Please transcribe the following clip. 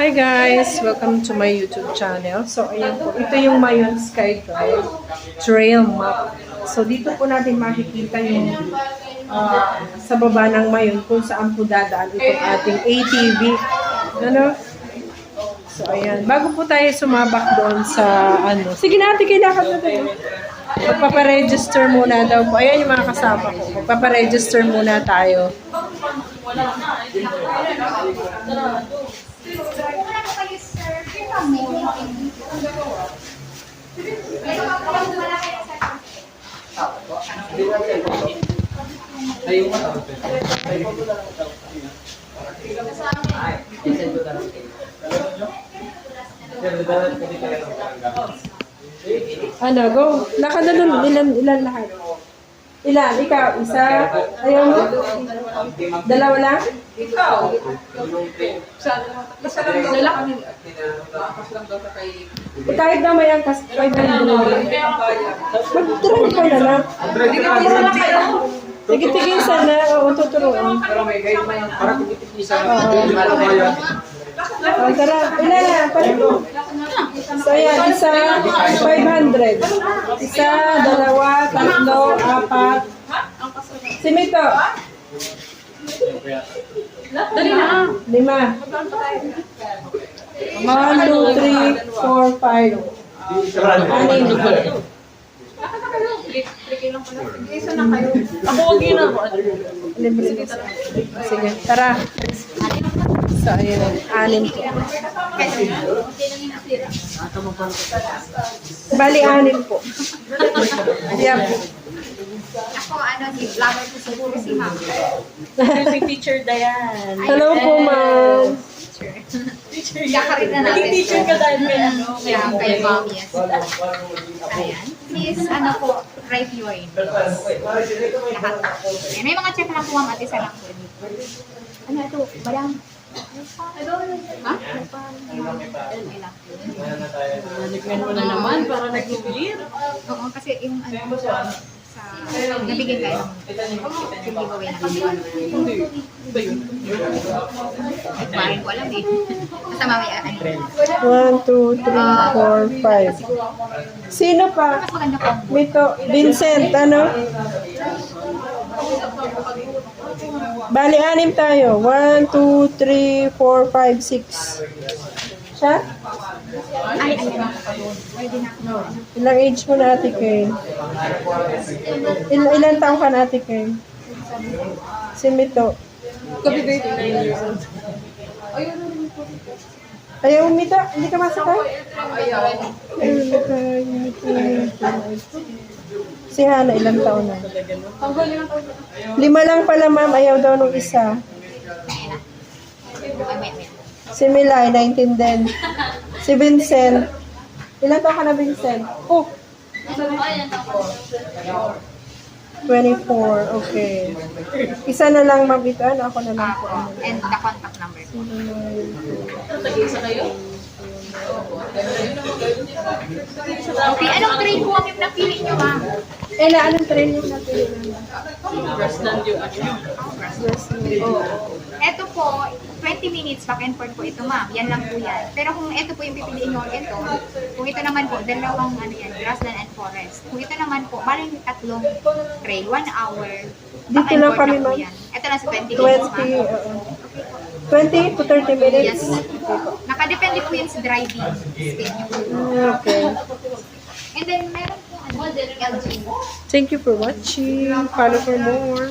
Hi guys! Welcome to my YouTube channel. So, ayan po. Ito yung Mayon Sky Drive Trail Map. So, dito po natin makikita yung sa baba ng Mayon kung saan po dadaan itong ating ATV. Ano? So, ayan. Bago po tayo sumabak doon sa ano. Sige na ate, kailangan na tayo. Magpaparegister muna daw po. Ayan yung mga kasama ko. Magpaparegister muna tayo. Ano, go. Lakad na dun. Ilan lahat? Ilan? Ikaw? Isa? Ayaw mo? Dalawa lang? Ikaw. Basta lang daw lang. Kahit na may angkas, kahit na mag-drive ka na lang. Tigit-tigil sana. Oo, tuturuan. Pero may guide man yan. Para tigit-tigisa. Tara. Ilan na? So, yan. Isa, 500. Isa, dalawa, tatlo, apat. Simito. Dali na. 5. 1, 2, 3, 4, 5. Anim. Isa na kayo. Ako wag yun ako. Libre. Sige, tara. So, ayun. Anim po. Bali, anim po. Yeah po. Ako, si vlogger ko siguro si Ma'am. Si Teacher Dayan. Hello po, ma'am. Kakarin na natin. Teacher ka dahil may ano. Yeah, kay Ma'am, yes. Ayan. Please, write your name. Lahat. Ayan, may mga check lang po, Ma'am, at isa lang po. Ano ito? Balang. Ha? Naligyan mo na naman para nag-clear. Oo, kasi yung sa nabigyan kayo ng giveaway na kami. Hindi. Ba yun? Marin ko alam eh. Basta mamaya. 1, 2, 3, 4, 5. Sino pa? Mas maganda po. Mito. Vincent, ano? Bali, anim tayo. 1, 2, 3, 4, 5, 6. Siya? Ay, pwede na ako. Ilang age mo na, Ate Kay? Ilan taong ka na, Ate Kay? Si Mito. Kabibig. Ayaw, Mito? Hindi ka masakay? Ayaw. Si Hana, ilang taon na? Tanggal yun ang 5 lang pala, ma'am. Ayaw daw nung isa. Si Milay, 19 din. Si Vincent. Ilan taon ka na, Vincent? Oh! 24. Okay. Isa na lang, ma'am. Ito, ano? Ako na lang po. Ano. And the contact number. Tag-isa kayo? Okay, anong train po ang yung napili nyo, Ma'am? Anong train yung napili naman? Grassland yung ano. Ito po, 20 minutes back and forth po ito, Ma'am. Yan lang po yan. Pero kung ito po yung pipiliin nyo, ito, kung ito naman po, dalawang ano yan, grassland and forest. Kung ito naman po, baling tatlong trail, 1 hour. Back Dito and lang forth kami, lang po ma'am. yan. Ito lang sa 20 minutes, 20, Ma'am. 20 to 30 minutes. Yes. Nakadepende po yan sa driving speed nyo. Okay. And then, meron po, LG. Thank you for watching. Follow for more.